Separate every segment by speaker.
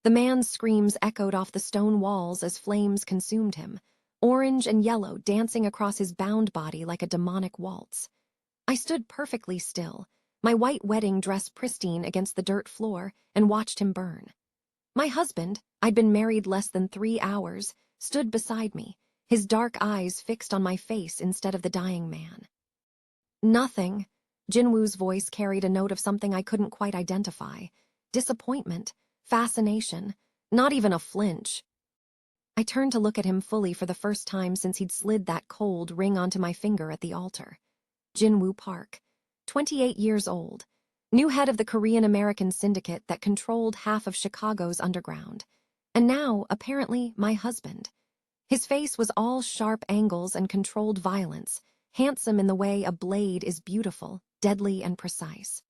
Speaker 1: The man's screams echoed off the stone walls as flames consumed him, orange and yellow dancing across his bound body like a demonic waltz. I stood perfectly still, my white wedding dress pristine against the dirt floor, and watched him burn. My husband, I'd been married less than 3 hours, stood beside me, his dark eyes fixed on my face instead of the dying man. Nothing. Jin-woo's voice carried a note of something I couldn't quite identify. Disappointment, fascination, not even a flinch. I turned to look at him fully for the first time since he'd slid that cold ring onto my finger at the altar. Jin-woo Park, 28 years old, new head of the Korean-American syndicate that controlled half of Chicago's underground. And now, apparently, my husband. His face was all sharp angles and controlled violence, handsome in the way a blade is beautiful, deadly and precise.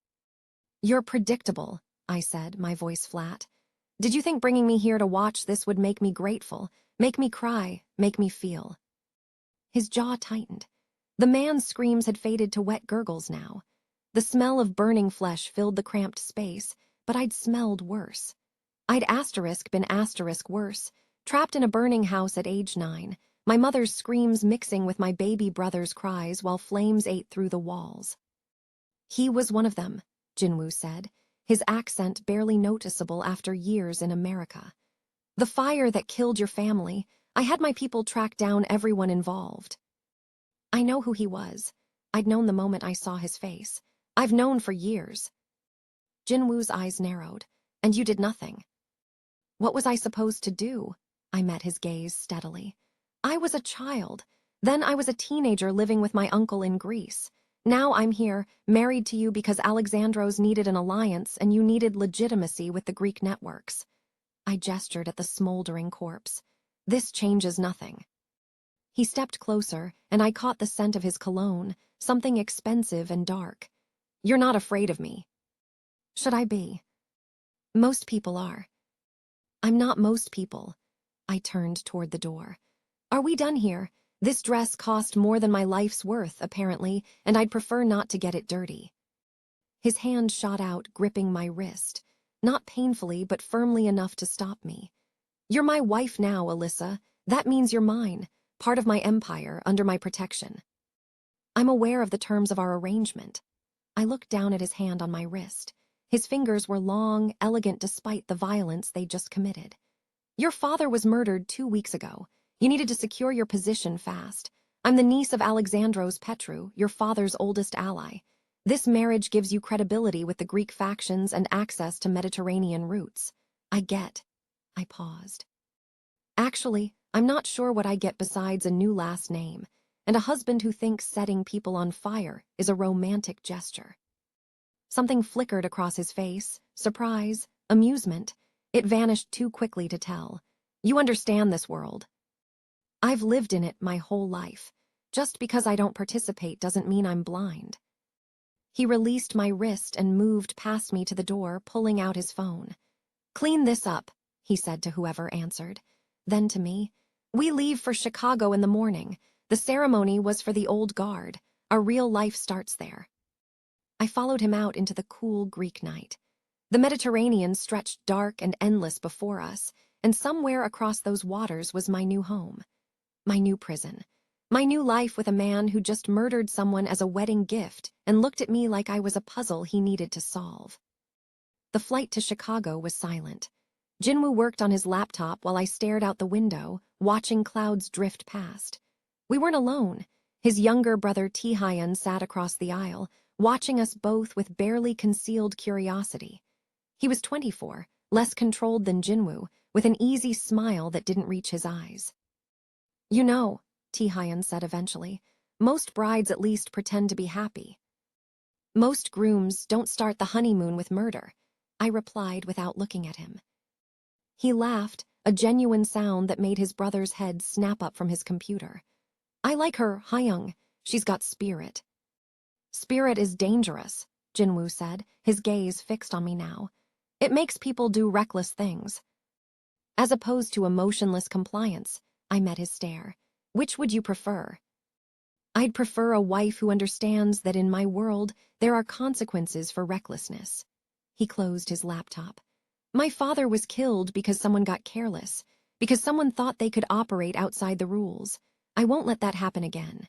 Speaker 1: "You're predictable," I said, my voice flat. "Did you think bringing me here to watch this would make me grateful, make me cry, make me feel?" His jaw tightened. The man's screams had faded to wet gurgles now. The smell of burning flesh filled the cramped space, but I'd smelled worse. I'd been worse, trapped in a burning house at age 9, my mother's screams mixing with my baby brother's cries while flames ate through the walls. "He was one of them," Jin-woo said, his accent barely noticeable after years in America. "The fire that killed your family, I had my people track down everyone involved." I know who he was. I'd known the moment I saw his face. I've known for years. Jin-woo's eyes narrowed. "And you did nothing." "What was I supposed to do?" I met his gaze steadily. "I was a child. Then I was a teenager living with my uncle in Greece. Now I'm here, married to you because Alexandros needed an alliance and you needed legitimacy with the Greek networks." I gestured at the smoldering corpse. "This changes nothing." He stepped closer, and I caught the scent of his cologne, something expensive and dark. "You're not afraid of me." "Should I be?" "Most people are." "I'm not most people." I turned toward the door. "Are we done here? This dress cost more than my life's worth, apparently, and I'd prefer not to get it dirty." His hand shot out, gripping my wrist. Not painfully, but firmly enough to stop me. "You're my wife now, Alyssa. That means you're mine, part of my empire, under my protection." "I'm aware of the terms of our arrangement." I looked down at his hand on my wrist. His fingers were long, elegant despite the violence they'd just committed. "Your father was murdered 2 weeks ago. You needed to secure your position fast. I'm the niece of Alexandros Petru, your father's oldest ally. This marriage gives you credibility with the Greek factions and access to Mediterranean routes." "I get." I paused. "Actually, I'm not sure what I get besides a new last name, and a husband who thinks setting people on fire is a romantic gesture." Something flickered across his face, surprise, amusement. It vanished too quickly to tell. "You understand this world." "I've lived in it my whole life. Just because I don't participate doesn't mean I'm blind." He released my wrist and moved past me to the door, pulling out his phone. "Clean this up," he said to whoever answered. Then to me, "We leave for Chicago in the morning. The ceremony was for the old guard. Our real life starts there." I followed him out into the cool Greek night. The Mediterranean stretched dark and endless before us, and somewhere across those waters was my new home. My new prison. My new life with a man who just murdered someone as a wedding gift and looked at me like I was a puzzle he needed to solve. The flight to Chicago was silent. Jin-woo worked on his laptop while I stared out the window, watching clouds drift past. We weren't alone. His younger brother Taehyun sat across the aisle, watching us both with barely concealed curiosity. He was 24, less controlled than Jin-woo, with an easy smile that didn't reach his eyes. "You know," Taehyun said eventually, "most brides at least pretend to be happy." "Most grooms don't start the honeymoon with murder," I replied without looking at him. He laughed, a genuine sound that made his brother's head snap up from his computer. "I like her, Hyung. She's got spirit." "Spirit is dangerous," Jin-woo said, his gaze fixed on me now. "It makes people do reckless things." "As opposed to emotionless compliance," I met his stare. "Which would you prefer?" "I'd prefer a wife who understands that in my world there are consequences for recklessness." He closed his laptop. My father was killed because someone got careless, because someone thought they could operate outside the rules. I won't let that happen again.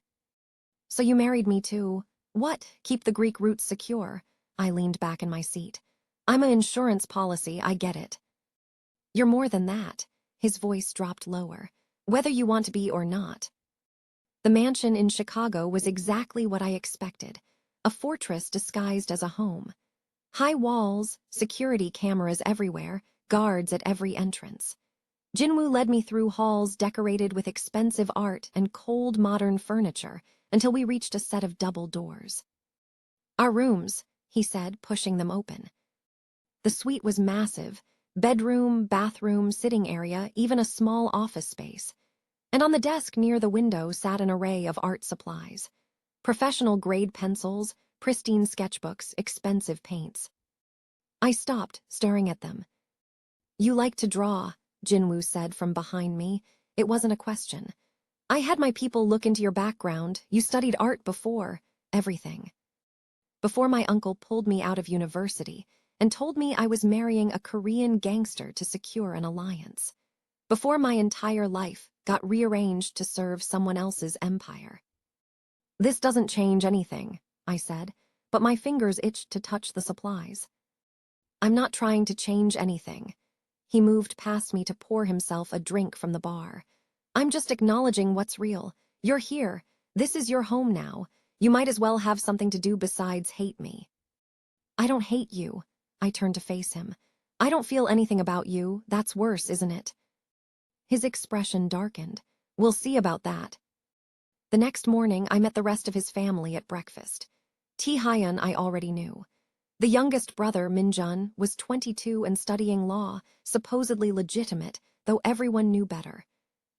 Speaker 1: So you married me too. What? Keep the Greek roots secure. I leaned back in my seat. I'm an insurance policy, I get it. You're more than that. His voice dropped lower. Whether you want to be or not. The mansion in Chicago was exactly what I expected. A fortress disguised as a home. High walls, security cameras everywhere, guards at every entrance. Jin-woo led me through halls decorated with expensive art and cold modern furniture until we reached a set of double doors. Our rooms, he said, pushing them open. The suite was massive, bedroom, bathroom, sitting area, even a small office space. And on the desk near the window sat an array of art supplies. Professional-grade pencils, pristine sketchbooks, expensive paints. I stopped, staring at them. You like to draw, Jin-woo said from behind me. It wasn't a question. I had my people look into your background. You studied art before. Everything. Before my uncle pulled me out of university and told me I was marrying a Korean gangster to secure an alliance. Before my entire life got rearranged to serve someone else's empire. This doesn't change anything, I said, but my fingers itched to touch the supplies. I'm not trying to change anything. He moved past me to pour himself a drink from the bar. I'm just acknowledging what's real. You're here. This is your home now. You might as well have something to do besides hate me. I don't hate you. I turned to face him. I don't feel anything about you. That's worse, isn't it? His expression darkened. We'll see about that. The next morning, I met the rest of his family at breakfast. Tae-hyun I already knew. The youngest brother, Min-jun, was 22 and studying law, supposedly legitimate, though everyone knew better.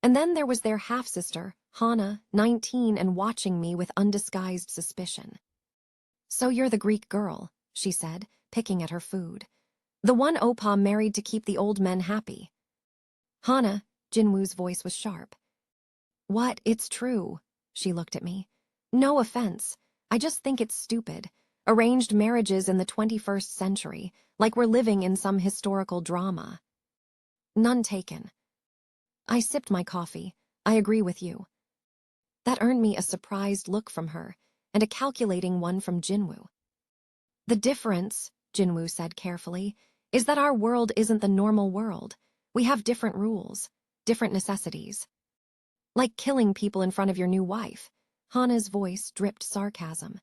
Speaker 1: And then there was their half-sister, Hana, 19 and watching me with undisguised suspicion. So you're the Greek girl, she said, picking at her food. The one Oppa married to keep the old men happy. Hana, Jin-woo's voice was sharp. What? It's true. She looked at me. No offense. I just think it's stupid. Arranged marriages in the 21st century, like we're living in some historical drama. None taken. I sipped my coffee. I agree with you. That earned me a surprised look from her, and a calculating one from Jin-woo. The difference, Jin-woo said carefully, is that our world isn't the normal world. We have different rules, different necessities. Like killing people in front of your new wife. Hana's voice dripped sarcasm.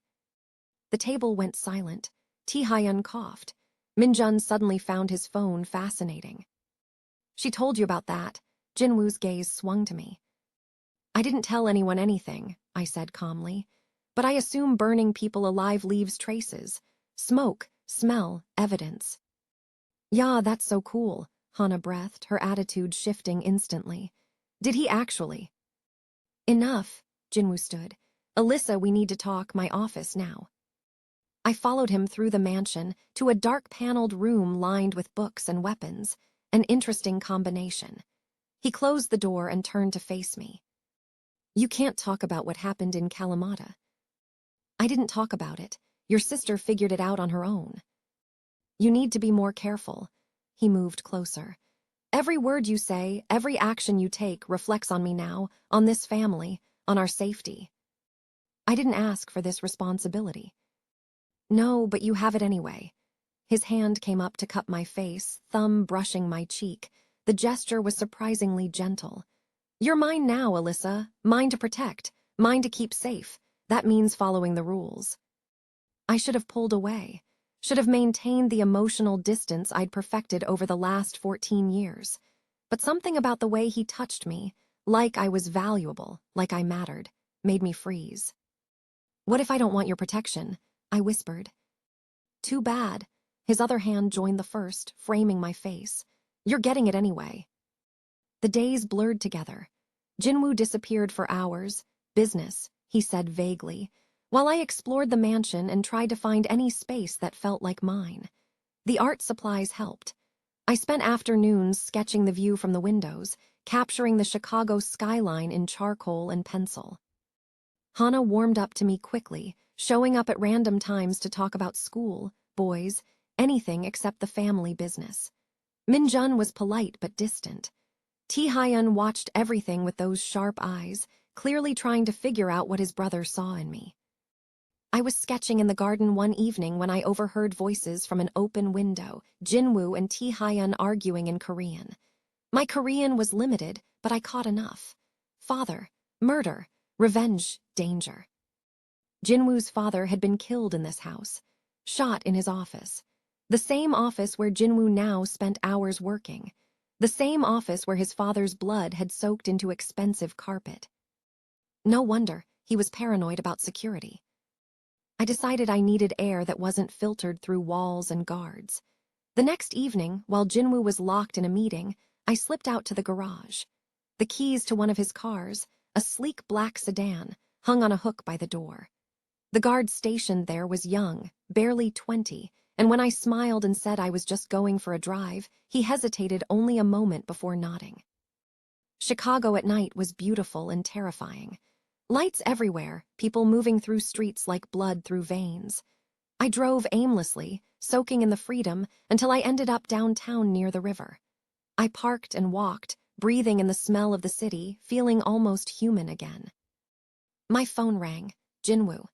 Speaker 1: The table went silent. Tae-hyun coughed. Min-jun suddenly found his phone fascinating. She told you about that. Jin-woo's gaze swung to me. I didn't tell anyone anything, I said calmly. But I assume burning people alive leaves traces. Smoke, smell, evidence. Yeah, that's so cool, Hana breathed, her attitude shifting instantly. Did he actually? Enough, Jin-woo stood. Alyssa, we need to talk, my office now. I followed him through the mansion to a dark-paneled room lined with books and weapons, an interesting combination. He closed the door and turned to face me. You can't talk about what happened in Kalamata. I didn't talk about it. Your sister figured it out on her own. You need to be more careful. He moved closer. Every word you say, every action you take reflects on me now, on this family, on our safety. I didn't ask for this responsibility. No, but you have it anyway. His hand came up to cup my face, thumb brushing my cheek. The gesture was surprisingly gentle. You're mine now, Alyssa. Mine to protect. Mine to keep safe. That means following the rules. I should have pulled away. Should have maintained the emotional distance I'd perfected over the last 14 years. But something about the way he touched me, like I was valuable, like I mattered, made me freeze. What if I don't want your protection? I whispered. Too bad. His other hand joined the first, framing my face. You're getting it anyway. The days blurred together. Jin-woo disappeared for hours. Business, he said vaguely, while I explored the mansion and tried to find any space that felt like mine. The art supplies helped. I spent afternoons sketching the view from the windows, capturing the Chicago skyline in charcoal and pencil. Hana warmed up to me quickly, showing up at random times to talk about school, boys, anything except the family business. Min-jun was polite but distant. Tae-hyun watched everything with those sharp eyes, clearly trying to figure out what his brother saw in me. I was sketching in the garden one evening when I overheard voices from an open window, Jin-woo and Tae-hyun arguing in Korean. My Korean was limited, but I caught enough. Father, murder, revenge, danger. Jin-woo's father had been killed in this house, shot in his office. The same office where Jin-woo now spent hours working. The same office where his father's blood had soaked into expensive carpet. No wonder he was paranoid about security. I decided I needed air that wasn't filtered through walls and guards. The next evening, while Jin-woo was locked in a meeting, I slipped out to the garage. The keys to one of his cars, a sleek black sedan, hung on a hook by the door. The guard stationed there was young, barely 20, and when I smiled and said I was just going for a drive, he hesitated only a moment before nodding. Chicago at night was beautiful and terrifying. Lights everywhere, people moving through streets like blood through veins. I drove aimlessly, soaking in the freedom, until I ended up downtown near the river. I parked and walked, breathing in the smell of the city, feeling almost human again. My phone rang. Jin-woo.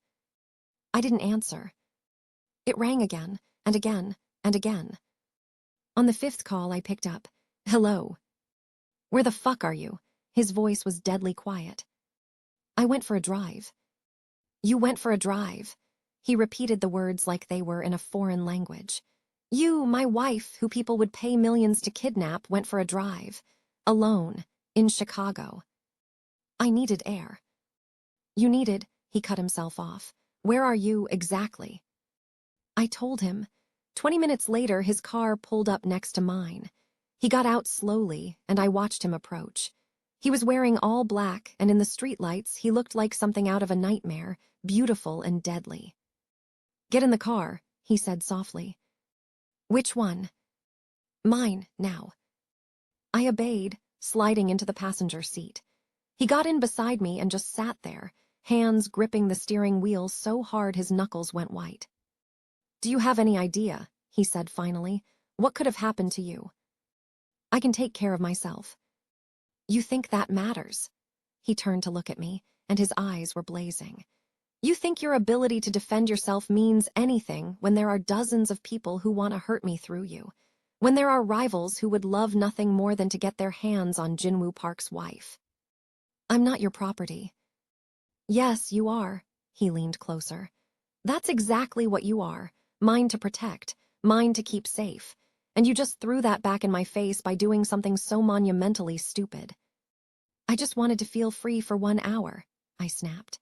Speaker 1: I didn't answer. It rang again, and again, and again. On the fifth call, I picked up. Hello. Where the fuck are you? His voice was deadly quiet. I went for a drive. You went for a drive. He repeated the words like they were in a foreign language. You, my wife, who people would pay millions to kidnap, went for a drive. Alone, in Chicago. I needed air. You needed, he cut himself off. Where are you, exactly? I told him. 20 minutes later, his car pulled up next to mine. He got out slowly, and I watched him approach. He was wearing all black, and in the streetlights, he looked like something out of a nightmare, beautiful and deadly. Get in the car, he said softly. Which one? Mine, now. I obeyed, sliding into the passenger seat. He got in beside me and just sat there, hands gripping the steering wheel so hard his knuckles went white. Do you have any idea, he said finally, what could have happened to you? I can take care of myself. You think that matters? He turned to look at me, and his eyes were blazing. You think your ability to defend yourself means anything when there are dozens of people who want to hurt me through you, when there are rivals who would love nothing more than to get their hands on Jin-woo Park's wife. I'm not your property. Yes, you are, he leaned closer. That's exactly what you are, mine to protect, mine to keep safe. And you just threw that back in my face by doing something so monumentally stupid. I just wanted to feel free for 1 hour, I snapped.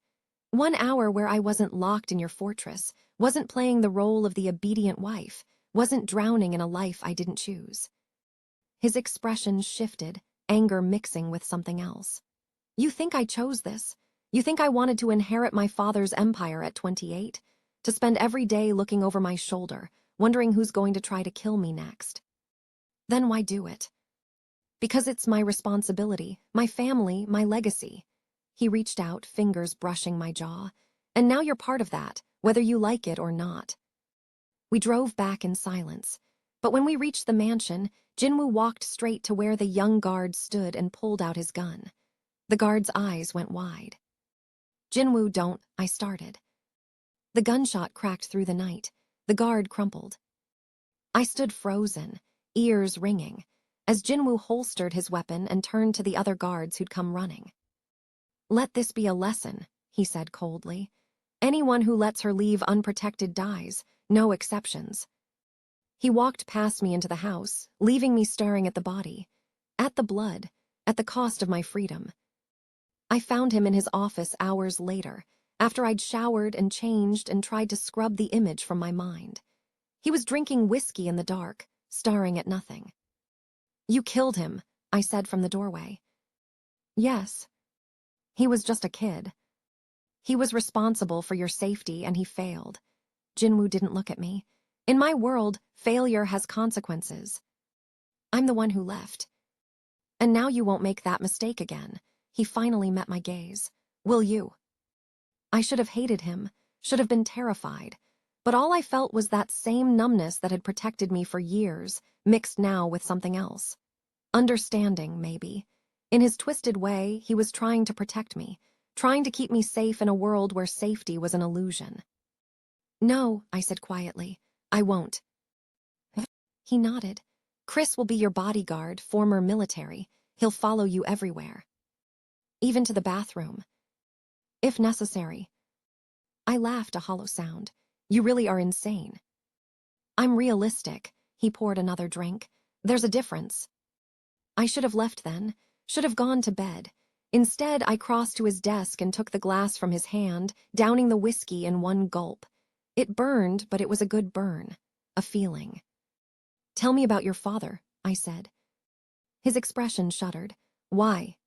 Speaker 1: 1 hour where I wasn't locked in your fortress, wasn't playing the role of the obedient wife, wasn't drowning in a life I didn't choose. His expression shifted, anger mixing with something else. You think I chose this? You think I wanted to inherit my father's empire at 28? To spend every day looking over my shoulder, wondering who's going to try to kill me next? Then why do it? Because it's my responsibility, my family, my legacy. He reached out, fingers brushing my jaw. And now you're part of that, whether you like it or not. We drove back in silence. But when we reached the mansion, Jin-woo walked straight to where the young guard stood and pulled out his gun. The guard's eyes went wide. Jin-woo, don't, I started. The gunshot cracked through the night. The guard crumpled. I stood frozen, ears ringing, as Jin-woo holstered his weapon and turned to the other guards who'd come running. Let this be a lesson, he said coldly. Anyone who lets her leave unprotected dies, no exceptions. He walked past me into the house, leaving me staring at the body, at the blood, at the cost of my freedom. I found him in his office hours later, after I'd showered and changed and tried to scrub the image from my mind. He was drinking whiskey in the dark, staring at nothing. You killed him, I said from the doorway. Yes. He was just a kid. He was responsible for your safety and he failed. Jin-woo didn't look at me. In my world, failure has consequences. I'm the one who left. And now you won't make that mistake again. He finally met my gaze. Will you? I should have hated him, should have been terrified. But all I felt was that same numbness that had protected me for years, mixed now with something else. Understanding, maybe. In his twisted way, he was trying to protect me, trying to keep me safe in a world where safety was an illusion. "No," I said quietly. "I won't." He nodded. "Chris will be your bodyguard, former military. He'll follow you everywhere. Even to the bathroom. If necessary." I laughed a hollow sound. "You really are insane." "I'm realistic." He poured another drink. "There's a difference." I should have left then, should have gone to bed. Instead, I crossed to his desk and took the glass from his hand, downing the whiskey in one gulp. It burned, but it was a good burn. A feeling. "Tell me about your father," I said. His expression shuddered. "Why?"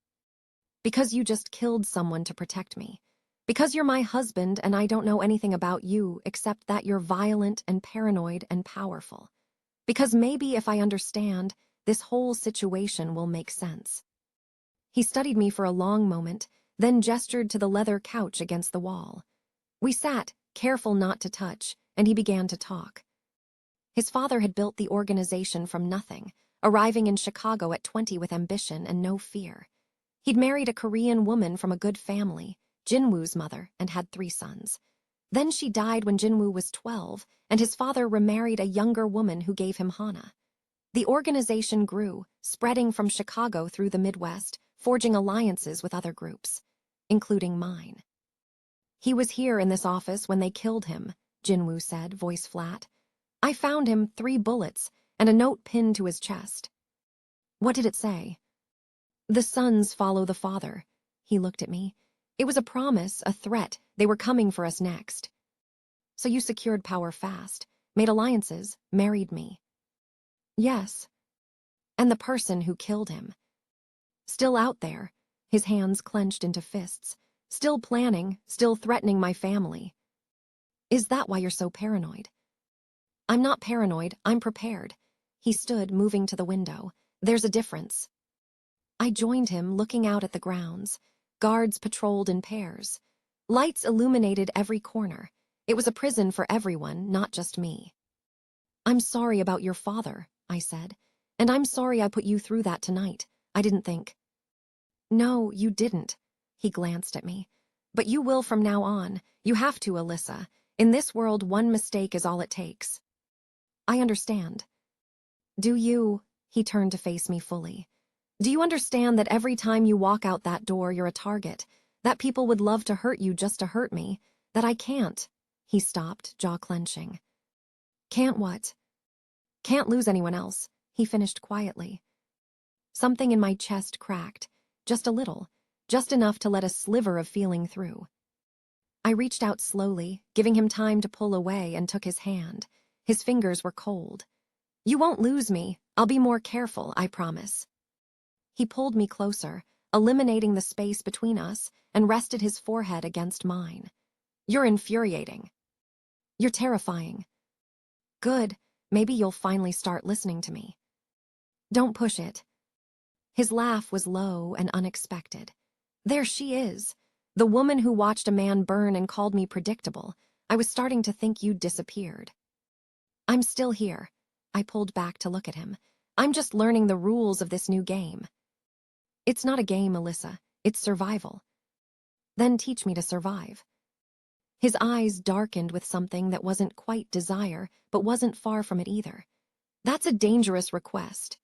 Speaker 1: "Because you just killed someone to protect me. Because you're my husband and I don't know anything about you except that you're violent and paranoid and powerful. Because maybe if I understand, this whole situation will make sense." He studied me for a long moment, then gestured to the leather couch against the wall. We sat, careful not to touch, and he began to talk. His father had built the organization from nothing, arriving in Chicago at 20 with ambition and no fear. He'd married a Korean woman from a good family, Jin-woo's mother, and had 3 sons. Then she died when Jin-woo was 12, and his father remarried a younger woman who gave him Hana. The organization grew, spreading from Chicago through the Midwest, forging alliances with other groups, including mine. "He was here in this office when they killed him," Jin-woo said, voice flat. "I found him 3 bullets and a note pinned to his chest." "What did it say?" "The sons follow the father." He looked at me. "It was a promise, a threat. They were coming for us next." "So you secured power fast, made alliances, married me." "Yes." "And the person who killed him. Still out there," his hands clenched into fists. "Still planning, still threatening my family. Is that why you're so paranoid?" "I'm not paranoid, I'm prepared." He stood, moving to the window. "There's a difference." I joined him, looking out at the grounds. Guards patrolled in pairs. Lights illuminated every corner. It was a prison for everyone, not just me. "I'm sorry about your father," I said. "And I'm sorry I put you through that tonight. I didn't think." "No, you didn't." He glanced at me. "But you will from now on. You have to, Alyssa. In this world, one mistake is all it takes." "I understand." "Do you?" He turned to face me fully. "Do you understand that every time you walk out that door, you're a target? That people would love to hurt you just to hurt me? That I can't?" He stopped, jaw clenching. "Can't what?" "Can't lose anyone else," he finished quietly. Something in my chest cracked. Just a little. Just enough to let a sliver of feeling through. I reached out slowly, giving him time to pull away, and took his hand. His fingers were cold. "You won't lose me. I'll be more careful, I promise." He pulled me closer, eliminating the space between us, and rested his forehead against mine. "You're infuriating. You're terrifying." "Good. Maybe you'll finally start listening to me." "Don't push it." His laugh was low and unexpected. "There she is. The woman who watched a man burn and called me predictable. I was starting to think you'd disappeared." "I'm still here." I pulled back to look at him. "I'm just learning the rules of this new game." "It's not a game, Alyssa. It's survival." "Then teach me to survive." His eyes darkened with something that wasn't quite desire, but wasn't far from it either. "That's a dangerous request."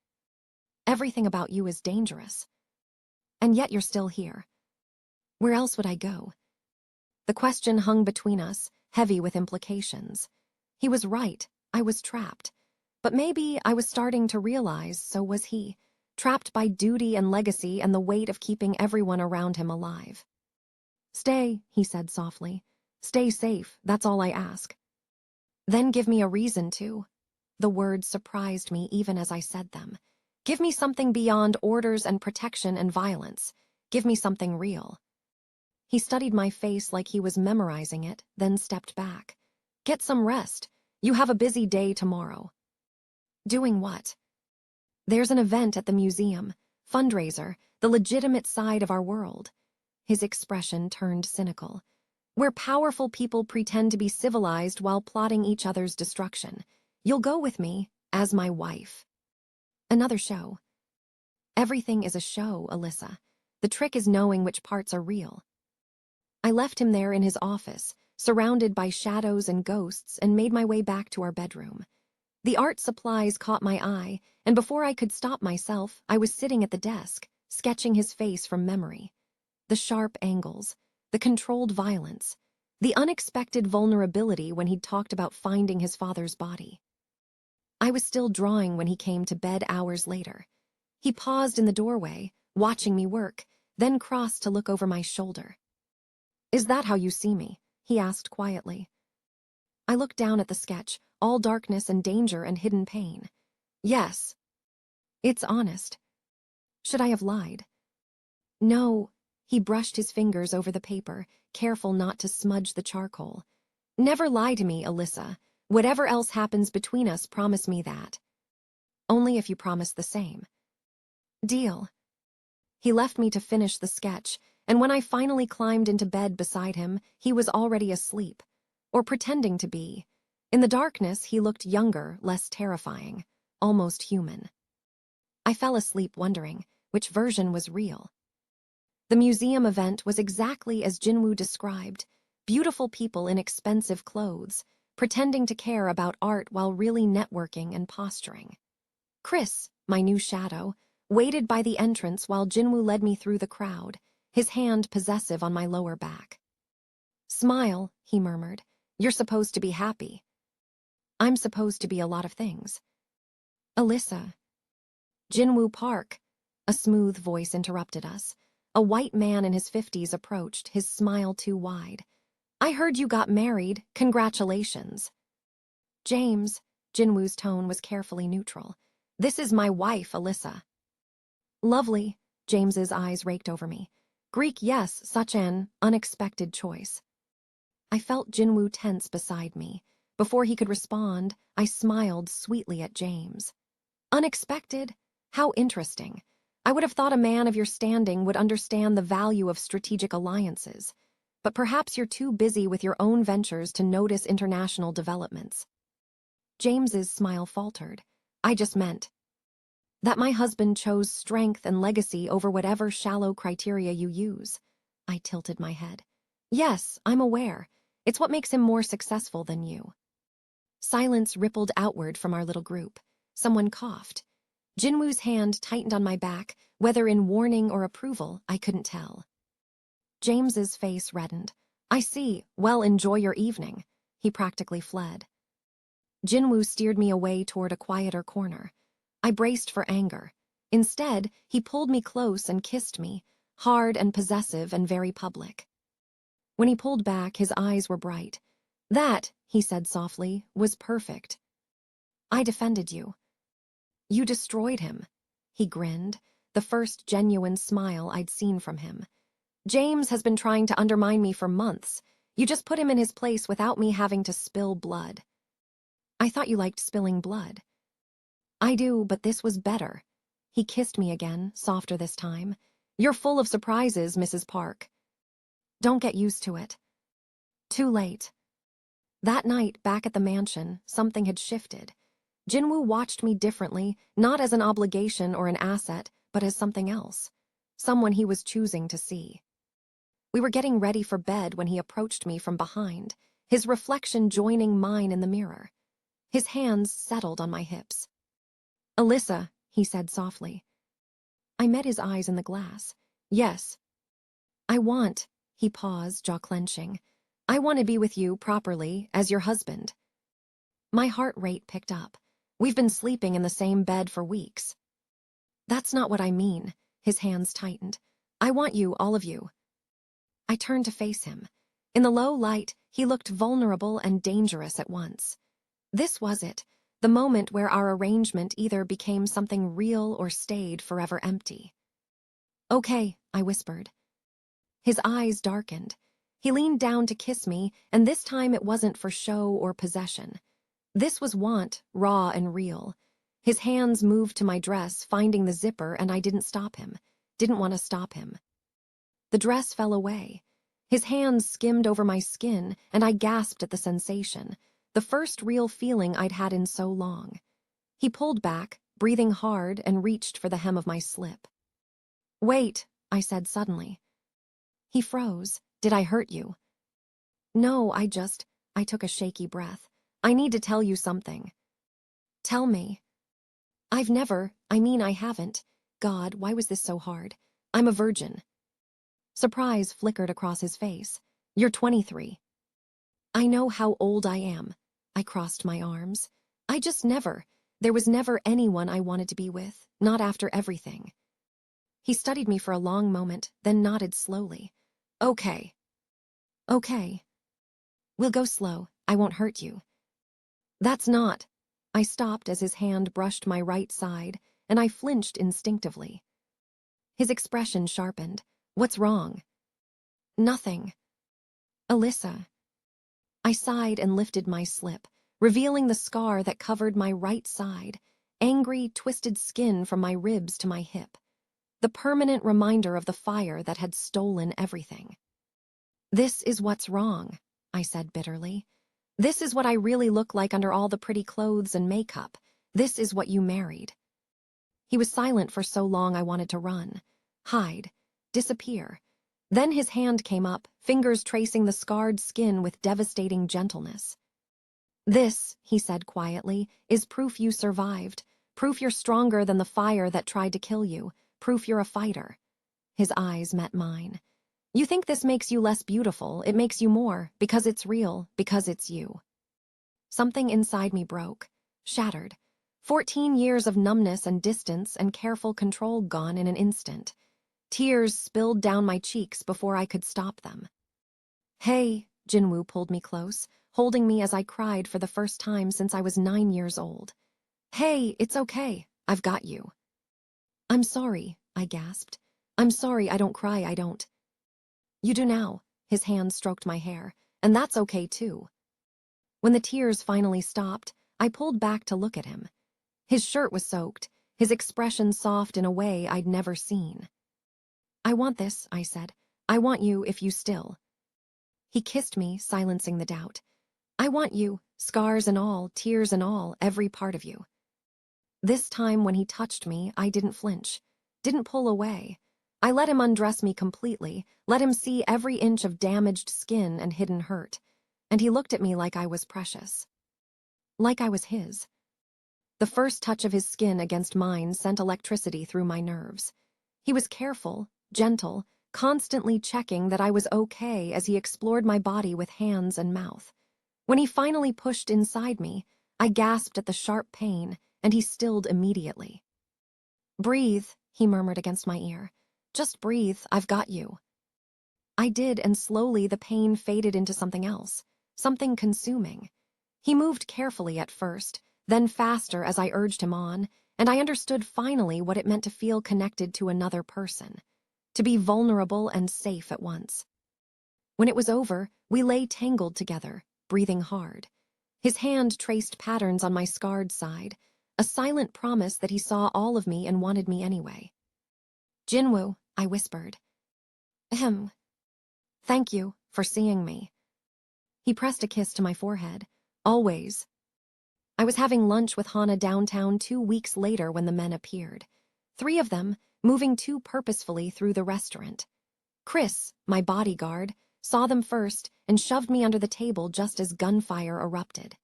Speaker 1: "Everything about you is dangerous." "And yet you're still here." "Where else would I go?" The question hung between us, heavy with implications. He was right. I was trapped. But maybe I was starting to realize so was he. Trapped by duty and legacy and the weight of keeping everyone around him alive. "Stay," he said softly. "Stay safe, that's all I ask." "Then give me a reason to." The words surprised me even as I said them. "Give me something beyond orders and protection and violence. Give me something real." He studied my face like he was memorizing it, then stepped back. "Get some rest. You have a busy day tomorrow." "Doing what?" "There's an event at the museum. Fundraiser, the legitimate side of our world." His expression turned cynical. where powerful people pretend to be civilized while plotting each other's destruction. You'll go with me as my wife. Another show. Everything is a show, Alyssa. The trick is knowing which parts are real. I left him there in his office, surrounded by shadows and ghosts, and made my way back to our bedroom. The art supplies caught my eye, and before I could stop myself, I was sitting at the desk, sketching his face from memory. The sharp angles, the controlled violence, the unexpected vulnerability when he'd talked about finding his father's body. I was still drawing when he came to bed hours later. He paused in the doorway, watching me work, then crossed to look over my shoulder. "Is that how you see me?" he asked quietly. I looked down at the sketch, all darkness and danger and hidden pain. "Yes. It's honest. Should I have lied?" "No." He brushed his fingers over the paper, careful not to smudge the charcoal. "Never lie to me, Alyssa. Whatever else happens between us, promise me that." "Only if you promise the same." "Deal." He left me to finish the sketch, and when I finally climbed into bed beside him, he was already asleep, or pretending to be. In the darkness, he looked younger, less terrifying, almost human. I fell asleep wondering which version was real. The museum event was exactly as Jin-woo described: beautiful people in expensive clothes, pretending to care about art while really networking and posturing. Chris, my new shadow, waited by the entrance while Jin-woo led me through the crowd, his hand possessive on my lower back. "Smile," he murmured. "You're supposed to be happy." "I'm supposed to be a lot of things." "Alyssa." "Jin-woo Park," a smooth voice interrupted us. A white man in his 50s approached, his smile too wide. "I heard you got married. Congratulations." "James," Jin-woo's tone was carefully neutral. "This is my wife, Alyssa." "Lovely," James's eyes raked over me. "Greek, yes, such an unexpected choice." I felt Jin-woo tense beside me. Before he could respond, I smiled sweetly at James. "Unexpected? How interesting. I would have thought a man of your standing would understand the value of strategic alliances. But perhaps you're too busy with your own ventures to notice international developments." James's smile faltered. "I just meant that my husband chose strength and legacy over whatever shallow criteria you use." I tilted my head. "Yes, I'm aware. It's what makes him more successful than you." Silence rippled outward from our little group. Someone coughed. Jin-woo's hand tightened on my back, whether in warning or approval, I couldn't tell. James's face reddened. "I see. Well, enjoy your evening." He practically fled. Jin-woo steered me away toward a quieter corner. I braced for anger. Instead, he pulled me close and kissed me, hard and possessive and very public. When he pulled back, his eyes were bright. "That," he said softly, "was perfect. I defended you." "You destroyed him." He grinned, the first genuine smile I'd seen from him. "James has been trying to undermine me for months. You just put him in his place without me having to spill blood." "I thought you liked spilling blood." "I do, but this was better." He kissed me again, softer this time. "You're full of surprises, Mrs. Park." "Don't get used to it." Too late. That night, back at the mansion, something had shifted. Jin-woo watched me differently, not as an obligation or an asset, but as something else. Someone he was choosing to see. We were getting ready for bed when he approached me from behind, his reflection joining mine in the mirror. His hands settled on my hips. "Alyssa," he said softly. I met his eyes in the glass. "Yes." "I want," he paused, jaw clenching. "I want to be with you properly, as your husband." My heart rate picked up. We've been sleeping in the same bed for weeks. "That's not what I mean." His hands tightened. "I want you, all of you." I turned to face him. In the low light, he looked vulnerable and dangerous at once. This was it, the moment where our arrangement either became something real or stayed forever empty. "Okay," I whispered. His eyes darkened. He leaned down to kiss me, and this time it wasn't for show or possession. This was want, raw and real. His hands moved to my dress, finding the zipper, and I didn't want to stop him. The dress fell away. His hands skimmed over my skin, and I gasped at the sensation, the first real feeling I'd had in so long. He pulled back, breathing hard, and reached for the hem of my slip. "Wait," I said suddenly. He froze. "Did I hurt you?" "No, I took a shaky breath. "I need to tell you something." "Tell me." I haven't. God, why was this so hard? I'm a virgin." Surprise flickered across his face. "You're 23. "I know how old I am." I crossed my arms. There was never anyone I wanted to be with, not after everything." He studied me for a long moment, then nodded slowly. "Okay. Okay. We'll go slow. I won't hurt you." "That's not." I stopped as his hand brushed my right side, and I flinched instinctively. His expression sharpened. "What's wrong?" "Nothing." "Alyssa." I sighed and lifted my slip, revealing the scar that covered my right side, angry, twisted skin from my ribs to my hip. The permanent reminder of the fire that had stolen everything. "This is what's wrong," I said bitterly. "This is what I really look like under all the pretty clothes and makeup. This is what you married." He was silent for so long I wanted to run, hide, disappear. Then his hand came up, fingers tracing the scarred skin with devastating gentleness. "This," he said quietly, "is proof you survived, proof you're stronger than the fire that tried to kill you, proof you're a fighter." His eyes met mine. "You think this makes you less beautiful, it makes you more, because it's real, because it's you." Something inside me broke, shattered. 14 years of numbness and distance and careful control gone in an instant. Tears spilled down my cheeks before I could stop them. "Hey," Jin-woo pulled me close, holding me as I cried for the first time since I was 9 years old. "Hey, it's okay. I've got you." "I'm sorry," I gasped. "I'm sorry, I don't cry, I don't." "You do now." His hand stroked my hair. "And that's okay too." When the tears finally stopped, I pulled back to look at him. His shirt was soaked, his expression soft in a way I'd never seen. "I want this," I said. "I want you if you still." He kissed me, silencing the doubt. "I want you, scars and all, tears and all, every part of you." This time when he touched me, I didn't flinch, didn't pull away. I let him undress me completely, let him see every inch of damaged skin and hidden hurt, and he looked at me like I was precious. Like I was his. The first touch of his skin against mine sent electricity through my nerves. He was careful, gentle, constantly checking that I was okay as he explored my body with hands and mouth. When he finally pushed inside me, I gasped at the sharp pain, and he stilled immediately. "Breathe," he murmured against my ear. "Just breathe, I've got you." I did, and slowly the pain faded into something else, something consuming. He moved carefully at first, then faster as I urged him on, and I understood finally what it meant to feel connected to another person, to be vulnerable and safe at once. When it was over, we lay tangled together, breathing hard. His hand traced patterns on my scarred side, a silent promise that he saw all of me and wanted me anyway. "Jin-woo," I whispered. "Ahem. Thank you for seeing me." He pressed a kiss to my forehead. "Always." I was having lunch with Hana downtown 2 weeks later when the men appeared. 3 of them, moving too purposefully through the restaurant. Chris, my bodyguard, saw them first and shoved me under the table just as gunfire erupted.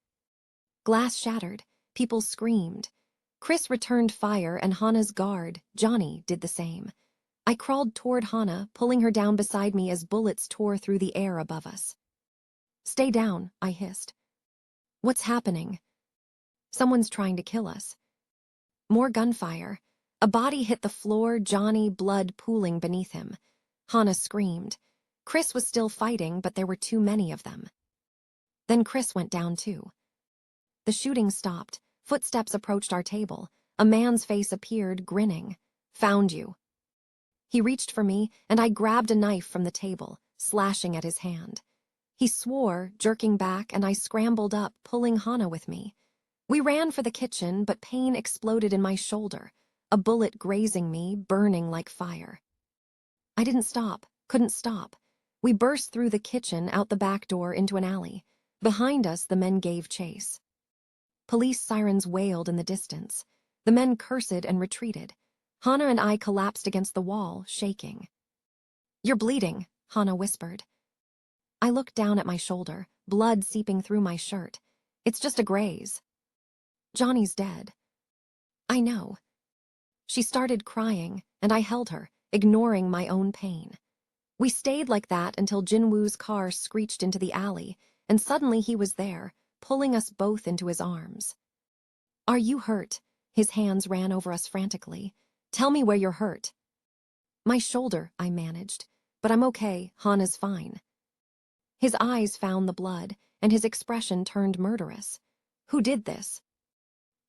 Speaker 1: Glass shattered. People screamed. Chris returned fire and Hana's guard, Johnny, did the same. I crawled toward Hana, pulling her down beside me as bullets tore through the air above us. "Stay down," I hissed. "What's happening?" "Someone's trying to kill us." More gunfire. A body hit the floor, Johnny, blood pooling beneath him. Hana screamed. Chris was still fighting, but there were too many of them. Then Chris went down too. The shooting stopped. Footsteps approached our table. A man's face appeared, grinning. "Found you." He reached for me, and I grabbed a knife from the table, slashing at his hand. He swore, jerking back, and I scrambled up, pulling Hana with me. We ran for the kitchen, but pain exploded in my shoulder, a bullet grazing me, burning like fire. I didn't stop, couldn't stop. We burst through the kitchen, out the back door, into an alley. Behind us, the men gave chase. Police sirens wailed in the distance. The men cursed and retreated. Hana and I collapsed against the wall, shaking. "You're bleeding," Hana whispered. I looked down at my shoulder, blood seeping through my shirt. "It's just a graze." "Johnny's dead." "I know." She started crying, and I held her, ignoring my own pain. We stayed like that until Jin-woo's car screeched into the alley, and suddenly he was there, pulling us both into his arms. "Are you hurt?" His hands ran over us frantically. "Tell me where you're hurt." "My shoulder," I managed. "But I'm okay, Hana's fine." His eyes found the blood, and his expression turned murderous. "Who did this?"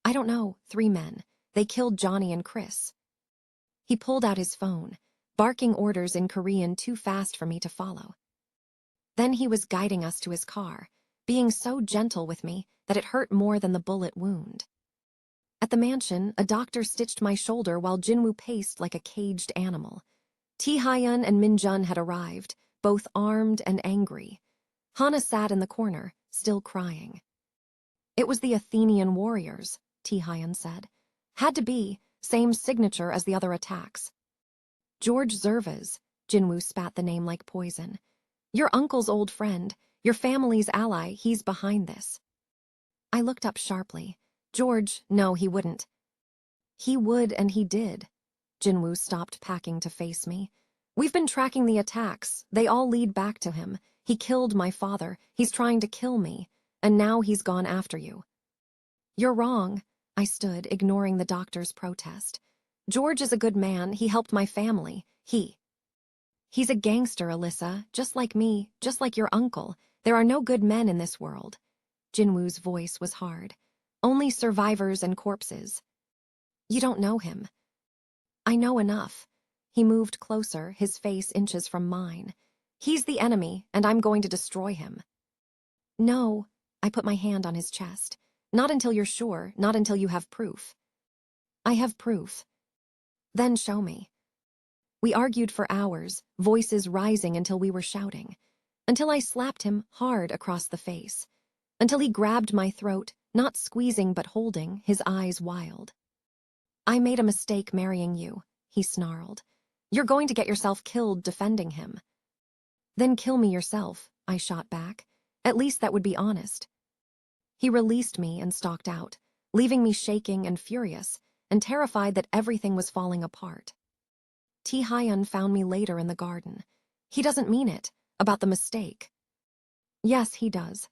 Speaker 1: "I don't know, 3 men. They killed Johnny and Chris." He pulled out his phone, barking orders in Korean too fast for me to follow. Then he was guiding us to his car, being so gentle with me that it hurt more than the bullet wound. At the mansion, a doctor stitched my shoulder while Jin-woo paced like a caged animal. Tae-hyun and Min-jun had arrived, both armed and angry. Hana sat in the corner, still crying. "It was the Athenian warriors," Tae-hyun said. "Had to be, same signature as the other attacks." "George Zerva's," Jin-woo spat the name like poison. "Your uncle's old friend, your family's ally, he's behind this." I looked up sharply. "George, no, he wouldn't." "He would, and he did." Jin-woo stopped packing to face me. "We've been tracking the attacks. They all lead back to him. He killed my father. He's trying to kill me. And now he's gone after you." "You're wrong." I stood, ignoring the doctor's protest. "George is a good man. He helped my family. He's a gangster, Alyssa, just like me, just like your uncle. There are no good men in this world." Jin-woo's voice was hard. "Only survivors and corpses." "You don't know him." "I know enough." He moved closer, his face inches from mine. "He's the enemy, and I'm going to destroy him." "No," I put my hand on his chest. "Not until you're sure, not until you have proof." "I have proof." "Then show me." We argued for hours, voices rising until we were shouting. Until I slapped him hard across the face. Until he grabbed my throat, not squeezing but holding, his eyes wild. "I made a mistake marrying you," he snarled. "You're going to get yourself killed defending him." "Then kill me yourself," I shot back. "At least that would be honest." He released me and stalked out, leaving me shaking and furious, and terrified that everything was falling apart. Tae-hyun found me later in the garden. "He doesn't mean it, about the mistake." "Yes, he does."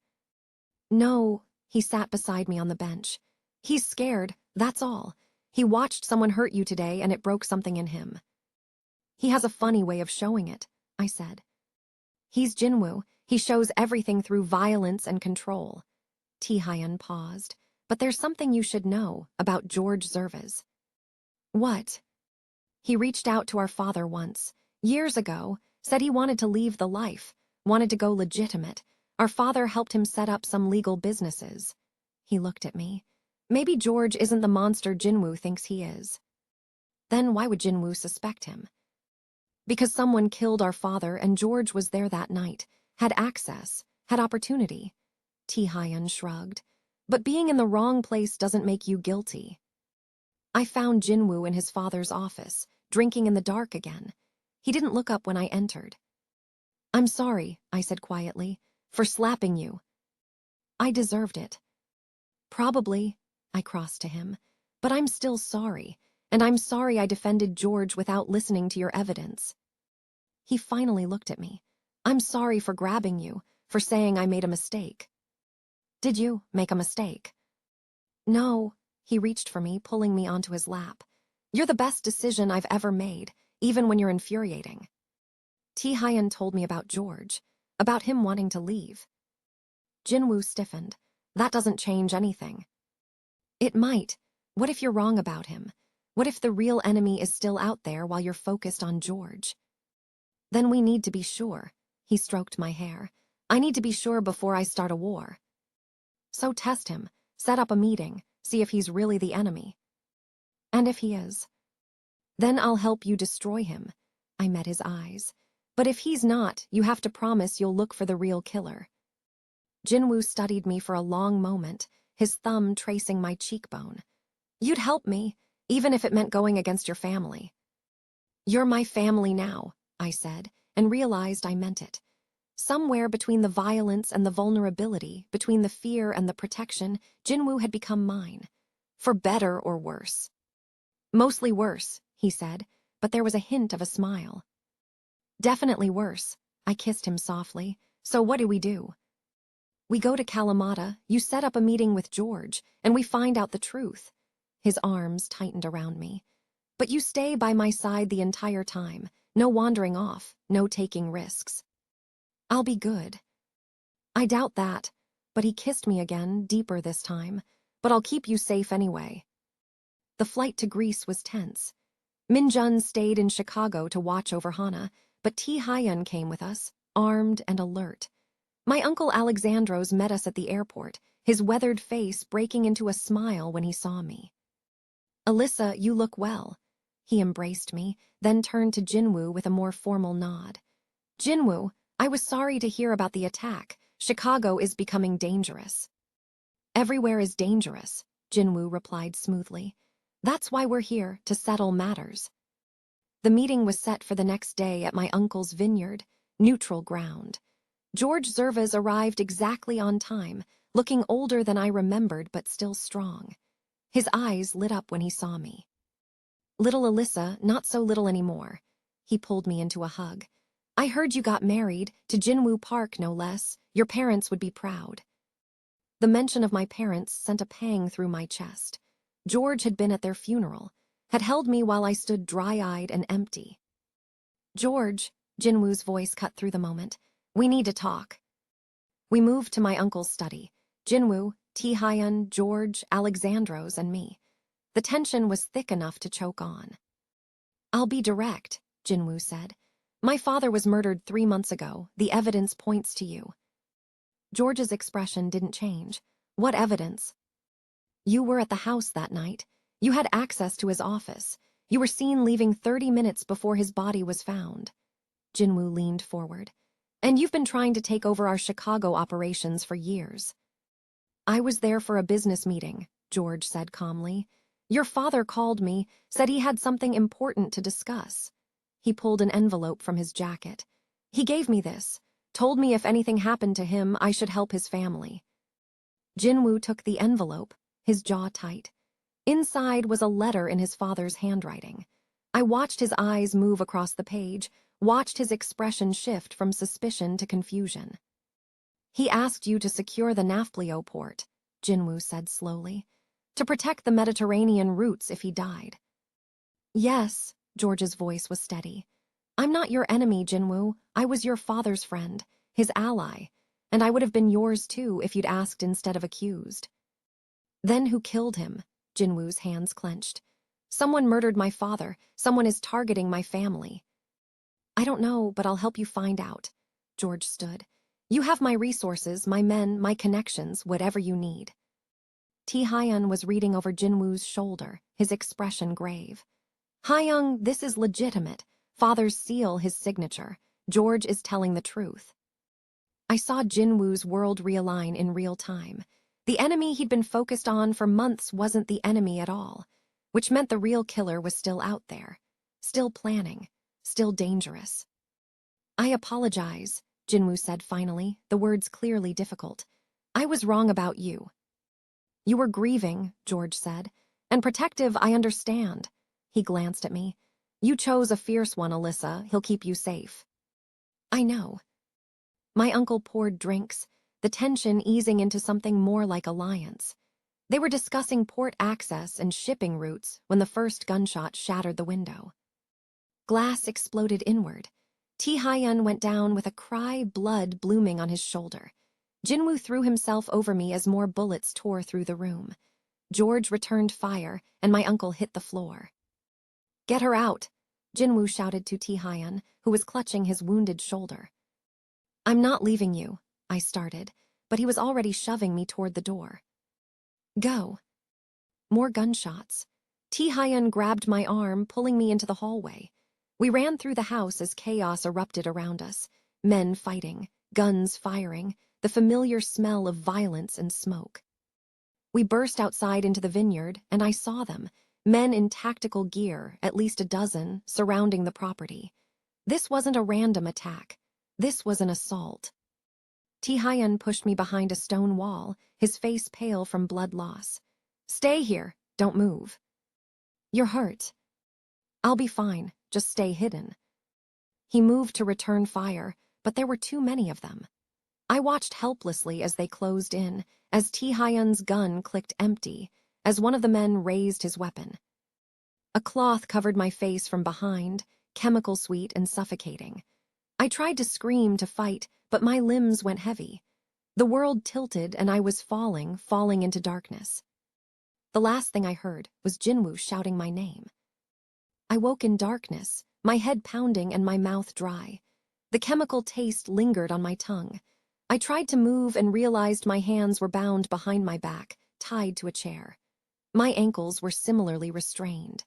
Speaker 1: "No," he sat beside me on the bench. "He's scared, that's all. He watched someone hurt you today and it broke something in him." "He has a funny way of showing it," I said. "He's Jin-woo. He shows everything through violence and control." Tae-hyun paused. "But there's something you should know about George Zerva's." "What?" "He reached out to our father once, years ago, said he wanted to leave the life, wanted to go legitimate. Our father helped him set up some legal businesses." He looked at me. "Maybe George isn't the monster Jin-woo thinks he is." "Then why would Jin-woo suspect him?" "Because someone killed our father and George was there that night, had access, had opportunity." Tae-hyun shrugged. "But being in the wrong place doesn't make you guilty." "I found Jin-woo in his father's office, drinking in the dark again. He didn't look up when I entered." "I'm sorry," I said quietly, "for slapping you." "I deserved it." "Probably," I crossed to him, "but I'm still sorry, and I'm sorry I defended George without listening to your evidence." He finally looked at me. "I'm sorry for grabbing you, for saying I made a mistake." "Did you make a mistake?" "No." He reached for me, pulling me onto his lap. "You're the best decision I've ever made, even when you're infuriating." Tae-hyun told me about George, about him wanting to leave. Jin-woo stiffened. "That doesn't change anything." "It might. What if you're wrong about him? What if the real enemy is still out there while you're focused on George?" "Then we need to be sure." He stroked my hair. "I need to be sure before I start a war." "So test him, set up a meeting, see if he's really the enemy." "And if he is?" "Then I'll help you destroy him." I met his eyes. But if he's not, you have to promise you'll look for the real killer. Jin-woo studied me for a long moment, his thumb tracing my cheekbone. You'd help me, even if it meant going against your family. You're my family now, I said, and realized I meant it. Somewhere between the violence and the vulnerability, between the fear and the protection, Jin-woo had become mine. For better or worse. Mostly worse, he said, but there was a hint of a smile. Definitely worse. I kissed him softly. So what do we do? We go to Kalamata, you set up a meeting with George, and we find out the truth. His arms tightened around me. But you stay by my side the entire time. No wandering off, no taking risks. I'll be good. I doubt that, but he kissed me again, deeper this time. But I'll keep you safe anyway. The flight to Greece was tense. Min-jun stayed in Chicago to watch over Hana, but Tae-hyun came with us, armed and alert. My uncle Alexandros met us at the airport, his weathered face breaking into a smile when he saw me. Alyssa, you look well. He embraced me, then turned to Jin-woo with a more formal nod. Jin-woo, I was sorry to hear about the attack. Chicago is becoming dangerous. Everywhere is dangerous, Jin-woo replied smoothly. That's why we're here, to settle matters. The meeting was set for the next day at my uncle's vineyard, neutral ground. George Zervas arrived exactly on time, looking older than I remembered but still strong. His eyes lit up when he saw me. Little Alyssa, not so little anymore. He pulled me into a hug. I heard you got married, to Jin-woo Park no less. Your parents would be proud. The mention of my parents sent a pang through my chest. George had been at their funeral, had held me while I stood dry-eyed and empty. George, Jin-woo's voice cut through the moment. We need to talk. We moved to my uncle's study. Jin-woo, Tae-hyun, George, Alexandros, and me. The tension was thick enough to choke on. I'll be direct, Jin-woo said. My father was murdered 3 months ago. The evidence points to you. George's expression didn't change. What evidence? You were at the house that night. You had access to his office. You were seen leaving 30 minutes before his body was found. Jin-woo leaned forward. And you've been trying to take over our Chicago operations for years. I was there for a business meeting, George said calmly. Your father called me, said he had something important to discuss. He pulled an envelope from his jacket. He gave me this, told me if anything happened to him, I should help his family. Jin-woo took the envelope, his jaw tight. Inside was a letter in his father's handwriting. I watched his eyes move across the page, watched his expression shift from suspicion to confusion. He asked you to secure the Nafplio port, Jin-woo said slowly, to protect the Mediterranean routes if he died. Yes, George's voice was steady. I'm not your enemy, Jin-woo. I was your father's friend, his ally, and I would have been yours too if you'd asked instead of accused. Then who killed him? Jin-woo's hands clenched. Someone murdered my father. Someone is targeting my family. I don't know, but I'll help you find out. George stood. You have my resources, my men, my connections, whatever you need. Tae-hyun was reading over Jin-woo's shoulder, his expression grave. Hyung, this is legitimate. Father's seal, his signature. George is telling the truth. I saw Jin-woo's world realign in real time. The enemy he'd been focused on for months wasn't the enemy at all, which meant the real killer was still out there, still planning, still dangerous. I apologize, Jin-woo said finally, the words clearly difficult. I was wrong about you. You were grieving, George said, and protective, I understand. He glanced at me. You chose a fierce one, Alyssa. He'll keep you safe. I know. My uncle poured drinks, the tension easing into something more like alliance. They were discussing port access and shipping routes when the first gunshot shattered the window. Glass exploded inward. Tae-hyun went down with a cry, blood blooming on his shoulder. Jin-woo threw himself over me as more bullets tore through the room. George returned fire, and my uncle hit the floor. Get her out, Jin-woo shouted to Tae-hyun, who was clutching his wounded shoulder. I'm not leaving you, I started, but he was already shoving me toward the door. Go. More gunshots. Tae-hyun grabbed my arm, pulling me into the hallway. We ran through the house as chaos erupted around us. Men fighting, guns firing, the familiar smell of violence and smoke. We burst outside into the vineyard, and I saw them, men in tactical gear, at least a dozen, surrounding the property. This wasn't a random attack. This was an assault. Tae-hyun pushed me behind a stone wall, his face pale from blood loss. "Stay here, don't move." "You're hurt." "I'll be fine, just stay hidden." He moved to return fire, but there were too many of them. I watched helplessly as they closed in, as Tae-hyun's gun clicked empty, as one of the men raised his weapon. A cloth covered my face from behind, chemical sweet and suffocating. I tried to scream to fight, but my limbs went heavy. The world tilted and I was falling into darkness. The last thing I heard was Jin-woo shouting my name. I woke in darkness, my head pounding and my mouth dry. The chemical taste lingered on my tongue. I tried to move and realized my hands were bound behind my back, tied to a chair. My ankles were similarly restrained.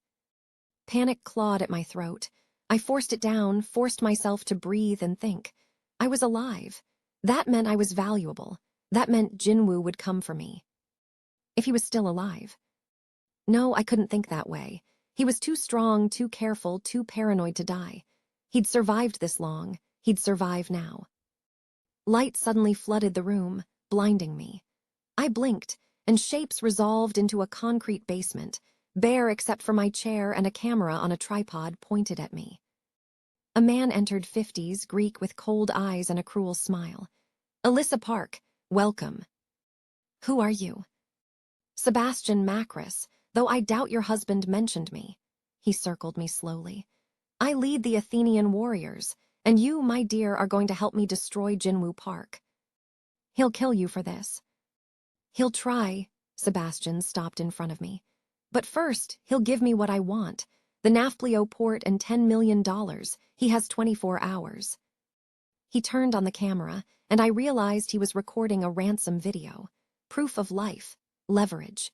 Speaker 1: Panic clawed at my throat. I forced it down, forced myself to breathe and think. I was alive. That meant I was valuable. That meant Jin-woo would come for me. If he was still alive. No, I couldn't think that way. He was too strong, too careful, too paranoid to die. He'd survived this long. He'd survive now. Light suddenly flooded the room, blinding me. I blinked, and shapes resolved into a concrete basement, bare except for my chair and a camera on a tripod pointed at me. A man entered 50s, Greek with cold eyes and a cruel smile. "Alyssa Park, welcome." "Who are you?" "Sebastian Macris, though I doubt your husband mentioned me." He circled me slowly. "I lead the Athenian warriors, and you, my dear, are going to help me destroy Jin-woo Park." "He'll kill you for this." "He'll try." Sebastian stopped in front of me. "But first, he'll give me what I want. The Nafplio port and $10 million. He has 24 hours. He turned on the camera, and I realized he was recording a ransom video. Proof of life. Leverage.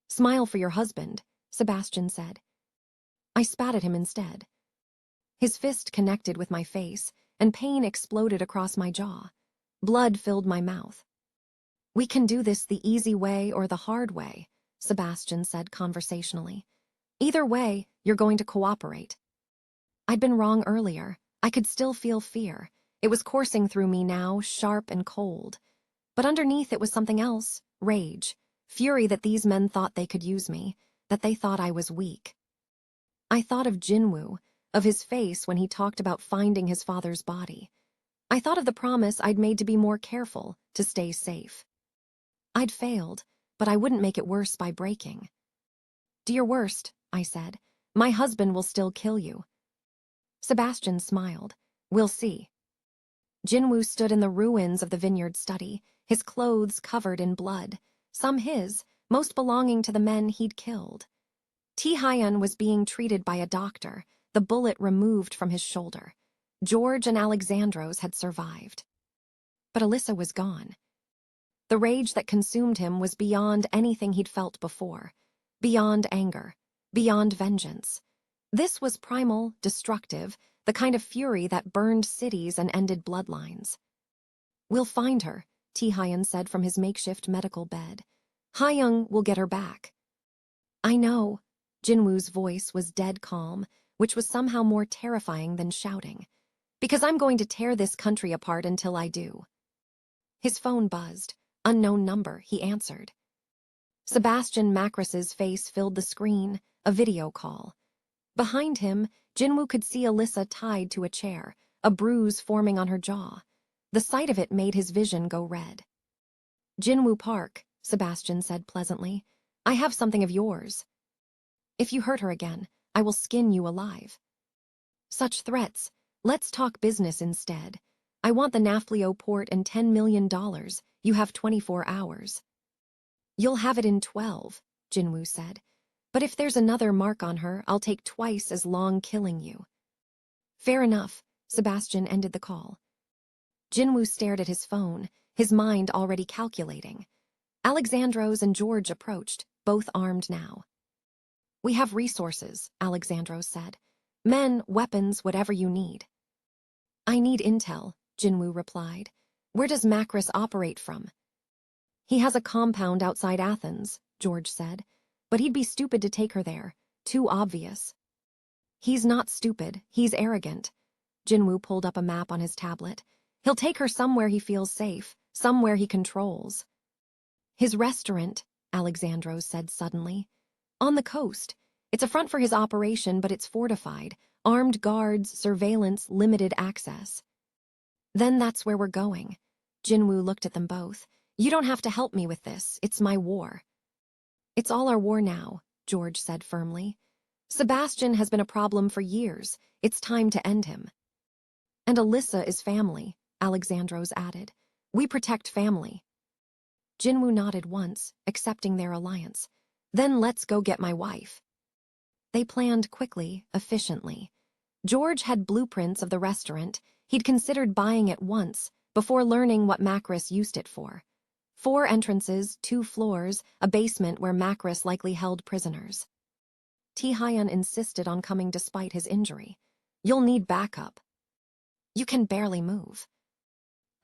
Speaker 1: "Smile for your husband," Sebastian said. I spat at him instead. His fist connected with my face, and pain exploded across my jaw. Blood filled my mouth. "We can do this the easy way or the hard way," Sebastian said conversationally. "Either way, you're going to cooperate." I'd been wrong earlier. I could still feel fear. It was coursing through me now, sharp and cold. But underneath it was something else, rage, fury that these men thought they could use me, that they thought I was weak. I thought of Jin-woo, of his face when he talked about finding his father's body. I thought of the promise I'd made to be more careful, to stay safe. I'd failed, but I wouldn't make it worse by breaking. "Do your worst," I said. "My husband will still kill you." Sebastian smiled. "We'll see." Jin-woo stood in the ruins of the vineyard study, his clothes covered in blood, some his, most belonging to the men he'd killed. Tae-hyun was being treated by a doctor, the bullet removed from his shoulder. George and Alexandros had survived. But Alyssa was gone. The rage that consumed him was beyond anything he'd felt before, beyond anger, beyond vengeance. This was primal, destructive, the kind of fury that burned cities and ended bloodlines. "We'll find her," Tae-hyun said from his makeshift medical bed. "Hyung will get her back." "I know." Jin-woo's voice was dead calm, which was somehow more terrifying than shouting. "Because I'm going to tear this country apart until I do." His phone buzzed. Unknown number, he answered. Sebastian Macris's face filled the screen, a video call. Behind him, Jin-woo could see Alyssa tied to a chair, a bruise forming on her jaw. The sight of it made his vision go red. "Jin-woo Park," Sebastian said pleasantly. "I have something of yours. If you hurt her again, I will skin you alive." "Such threats. Let's talk business instead. I want the Nafplio port and $10 million. You have 24 hours. "You'll have it in 12, Jin-woo said. "But if there's another mark on her, I'll take twice as long killing you." "Fair enough," Sebastian ended the call. Jin-woo stared at his phone, his mind already calculating. Alexandros and George approached, both armed now. "We have resources," Alexandros said. Men, weapons, whatever you need. I need intel, Jin-woo replied. Where does Macris operate from? He has a compound outside Athens, George said. But he'd be stupid to take her there. Too obvious. He's not stupid, he's arrogant. Jin-woo pulled up a map on his tablet. He'll take her somewhere he feels safe, somewhere he controls. His restaurant, Alexandros said suddenly. On the coast. It's a front for his operation, but it's fortified. Armed guards, surveillance, limited access. Then that's where we're going. Jin-woo looked at them both. You don't have to help me with this. It's my war. It's all our war now, George said firmly. Sebastian has been a problem for years. It's time to end him. And Alyssa is family, Alexandros added. We protect family. Jin-woo nodded once, accepting their alliance. Then let's go get my wife. They planned quickly, efficiently. George had blueprints of the restaurant. He'd considered buying it once, before learning what Macris used it for. 4 entrances, 2 floors, a basement where Macris likely held prisoners. Tae-hyun insisted on coming despite his injury. You'll need backup. You can barely move.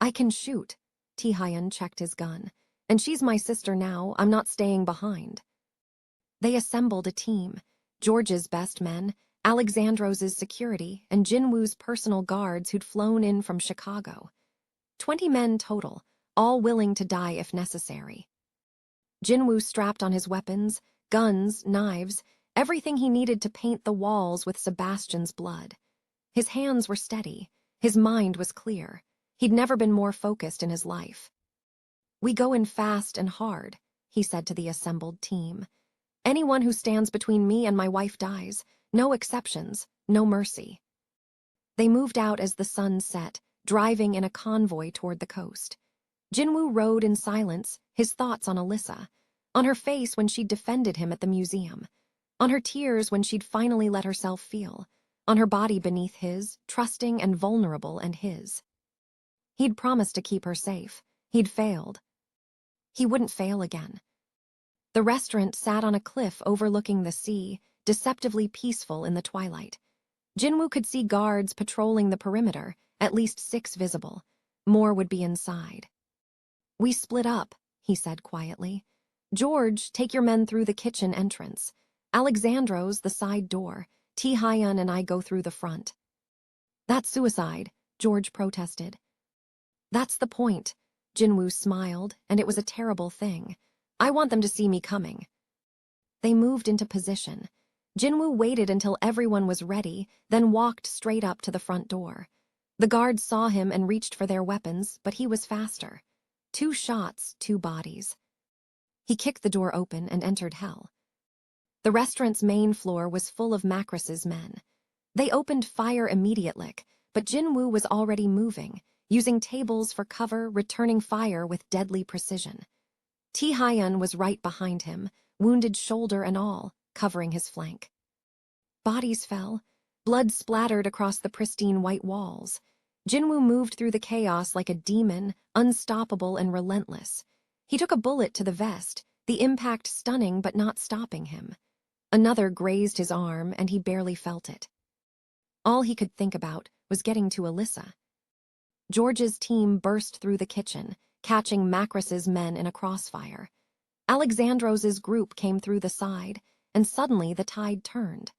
Speaker 1: I can shoot. Tae-hyun checked his gun. And she's my sister now, I'm not staying behind. They assembled a team. George's best men, Alexandros' security, and Jin-woo's personal guards who'd flown in from Chicago. 20 men total, all willing to die if necessary. Jin-woo strapped on his weapons, guns, knives, everything he needed to paint the walls with Sebastian's blood. His hands were steady, his mind was clear. He'd never been more focused in his life. We go in fast and hard, he said to the assembled team. Anyone who stands between me and my wife dies. No exceptions, no mercy. They moved out as the sun set, driving in a convoy toward the coast. Jin-woo rode in silence, his thoughts on Alyssa, on her face when she'd defended him at the museum, on her tears when she'd finally let herself feel, on her body beneath his, trusting and vulnerable and his. He'd promised to keep her safe. He'd failed. He wouldn't fail again. The restaurant sat on a cliff overlooking the sea, deceptively peaceful in the twilight. Jin-woo could see guards patrolling the perimeter, at least 6 visible. More would be inside. We split up, he said quietly. George, take your men through the kitchen entrance. Alexandros, the side door. Tae-hyun and I go through the front. That's suicide, George protested. That's the point. Jin-woo smiled, and it was a terrible thing. I want them to see me coming. They moved into position. Jin-woo waited until everyone was ready, then walked straight up to the front door. The guards saw him and reached for their weapons, but he was faster. 2 shots, 2 bodies. He kicked the door open and entered hell. The restaurant's main floor was full of Macris's men. They opened fire immediately, but Jin-woo was already moving, using tables for cover, returning fire with deadly precision. Tae-hyun was right behind him, wounded shoulder and all, covering his flank. Bodies fell. Blood splattered across the pristine white walls. Jin-woo moved through the chaos like a demon, unstoppable and relentless. He took a bullet to the vest, the impact stunning but not stopping him. Another grazed his arm, and he barely felt it. All he could think about was getting to Alyssa. George's team burst through the kitchen, catching Macris's men in a crossfire. Alexandros' group came through the side, and suddenly the tide turned.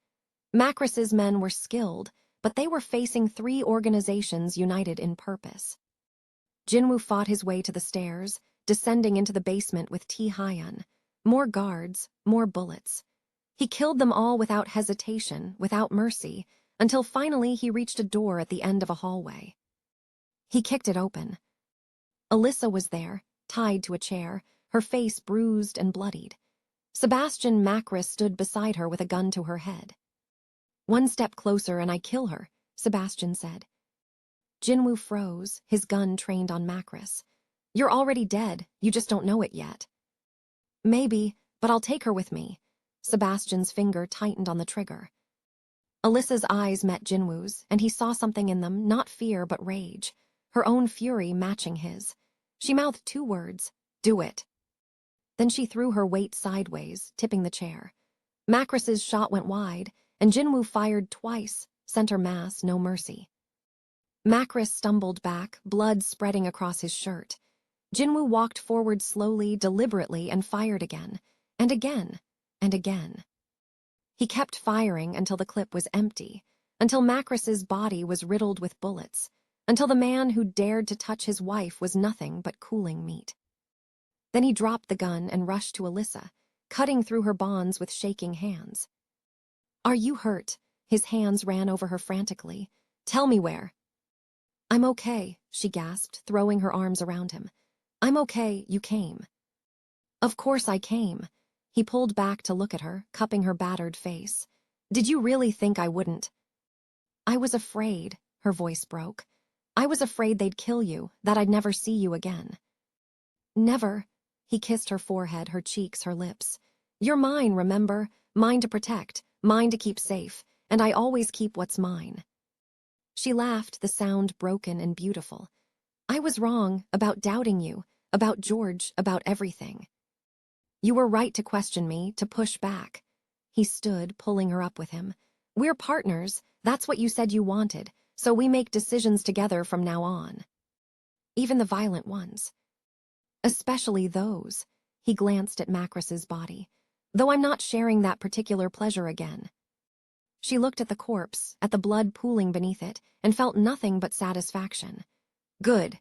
Speaker 1: Macris's men were skilled, but they were facing 3 organizations united in purpose. Jin-woo fought his way to the stairs, descending into the basement with Tae-hyun. More guards, more bullets. He killed them all without hesitation, without mercy, until finally he reached a door at the end of a hallway. He kicked it open. Alyssa was there, tied to a chair, her face bruised and bloodied. Sebastian Macris stood beside her with a gun to her head. "One step closer and I kill her," Sebastian said. Jin-woo froze, his gun trained on Macris. "You're already dead, you just don't know it yet." "Maybe, but I'll take her with me." Sebastian's finger tightened on the trigger. Alyssa's eyes met Jin-woo's, and he saw something in them, not fear but rage, her own fury matching his. She mouthed 2 words, "Do it." Then she threw her weight sideways, tipping the chair. Macris's shot went wide, and Jin-woo fired twice, center mass, no mercy. Macris stumbled back, blood spreading across his shirt. Jin-woo walked forward slowly, deliberately, and fired again, and again, and again. He kept firing until the clip was empty, until Macris's body was riddled with bullets, until the man who dared to touch his wife was nothing but cooling meat. Then he dropped the gun and rushed to Alyssa, cutting through her bonds with shaking hands. "Are you hurt?" His hands ran over her frantically. "Tell me where." "I'm okay," she gasped, throwing her arms around him. "I'm okay, you came." "Of course I came." He pulled back to look at her, cupping her battered face. "Did you really think I wouldn't?" "I was afraid," her voice broke. "I was afraid they'd kill you, that I'd never see you again." "Never." He kissed her forehead, her cheeks, her lips. "You're mine, remember? Mine to protect, mine to keep safe, and I always keep what's mine." She laughed, the sound broken and beautiful. "I was wrong about doubting you, about George, about everything. You were right to question me, to push back." He stood, pulling her up with him. "We're partners, that's what you said you wanted, so we make decisions together from now on. Even the violent ones. Especially those." He glanced at Macris's body. "Though I'm not sharing that particular pleasure again." She looked at the corpse, at the blood pooling beneath it, and felt nothing but satisfaction. "Good."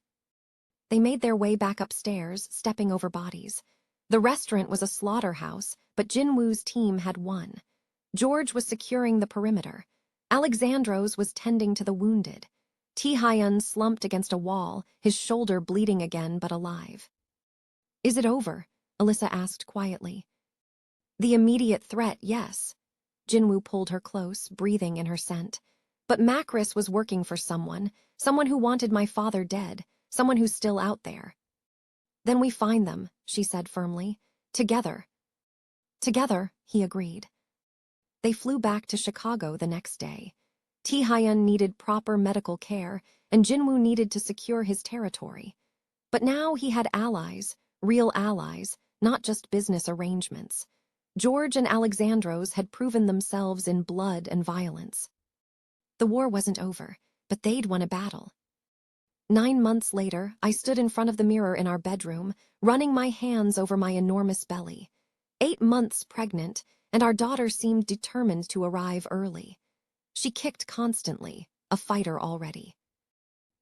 Speaker 1: They made their way back upstairs, stepping over bodies. The restaurant was a slaughterhouse, but Jin-woo's team had won. George was securing the perimeter. Alexandros was tending to the wounded. Tae-hyun slumped against a wall, his shoulder bleeding again but alive. "Is it over?" Alyssa asked quietly. "The immediate threat, yes." Jin-woo pulled her close, breathing in her scent. "But Macris was working for someone who wanted my father dead, someone who's still out there." "Then we find them," she said firmly. "Together." "Together," he agreed. They flew back to Chicago the next day. Tae-hyun needed proper medical care, and Jin-woo needed to secure his territory. But now he had allies, real allies, not just business arrangements. George and Alexandros had proven themselves in blood and violence. The war wasn't over, but they'd won a battle. 9 months later, I stood in front of the mirror in our bedroom, running my hands over my enormous belly. 8 months pregnant, and our daughter seemed determined to arrive early. She kicked constantly, a fighter already.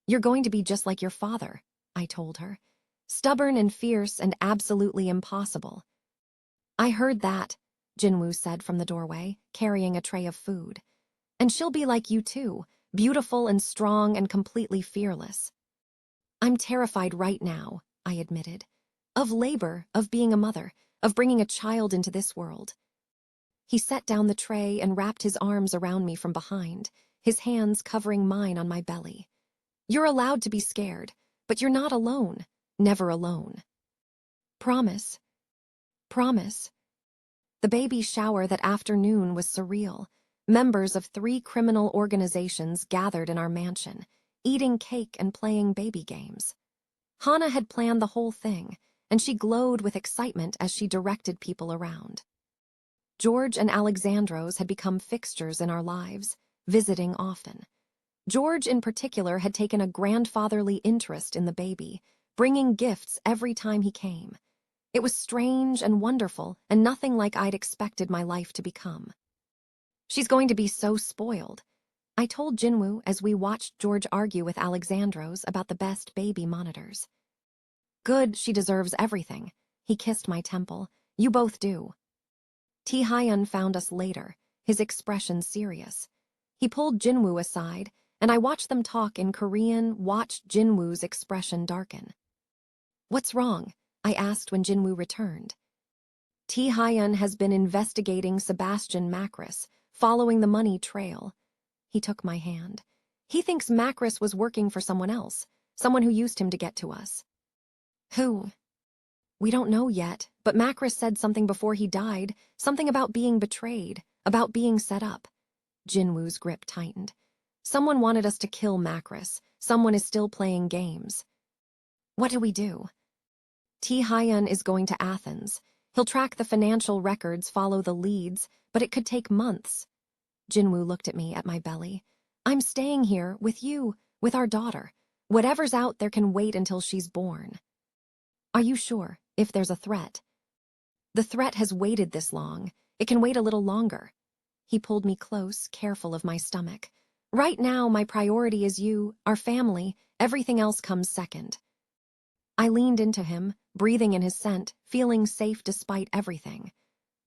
Speaker 1: "You're going to be just like your father," I told her. "Stubborn and fierce and absolutely impossible." "I heard that," Jin-woo said from the doorway, carrying a tray of food. "And she'll be like you too, beautiful and strong and completely fearless." "I'm terrified right now," I admitted. "Of labor, of being a mother, of bringing a child into this world." He set down the tray and wrapped his arms around me from behind, his hands covering mine on my belly. "You're allowed to be scared, but you're not alone, never alone." "Promise." "Promise." The baby shower that afternoon was surreal. Members of 3 criminal organizations gathered in our mansion, eating cake and playing baby games. Hana had planned the whole thing, and she glowed with excitement as she directed people around. George and Alexandros had become fixtures in our lives, visiting often. George in particular had taken a grandfatherly interest in the baby, bringing gifts every time he came. It was strange and wonderful, and nothing like I'd expected my life to become. "She's going to be so spoiled," I told Jin-woo as we watched George argue with Alexandros about the best baby monitors. "Good, she deserves everything." He kissed my temple. "You both do." Tae-hyun found us later, his expression serious. He pulled Jin-woo aside, and I watched them talk in Korean, watched Jin-woo's expression darken. "What's wrong?" I asked when Jin-woo returned. "Tae-hyun has been investigating Sebastian Macris, following the money trail." He took my hand. "He thinks Macris was working for someone else, someone who used him to get to us." "Who?" "We don't know yet, but Macris said something before he died, something about being betrayed, about being set up." Jin-woo's grip tightened. "Someone wanted us to kill Macris. Someone is still playing games." "What do we do?" "Tae-hyun is going to Athens. He'll track the financial records, follow the leads, but it could take months." Jin-woo looked at me, at my belly. I'm staying here with you, with our daughter. Whatever's out there can wait until she's born. Are you sure, if there's a threat? The threat has waited this long. It can wait a little longer. He pulled me close, careful of my stomach. Right now, my priority is you, our family. Everything else comes second. I leaned into him, breathing in his scent, feeling safe despite everything.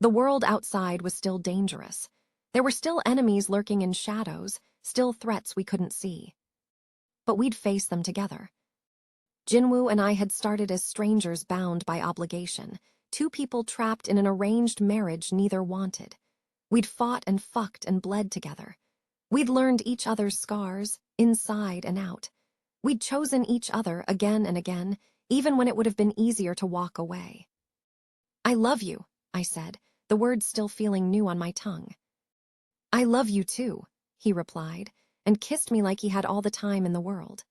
Speaker 1: The world outside was still dangerous. There were still enemies lurking in shadows, still threats we couldn't see. But we'd face them together. Jin-woo and I had started as strangers bound by obligation, two people trapped in an arranged marriage neither wanted. We'd fought and fucked and bled together. We'd learned each other's scars, inside and out. We'd chosen each other again and again, even when it would have been easier to walk away. I love you, I said, the words still feeling new on my tongue. I love you too, he replied, and kissed me like he had all the time in the world.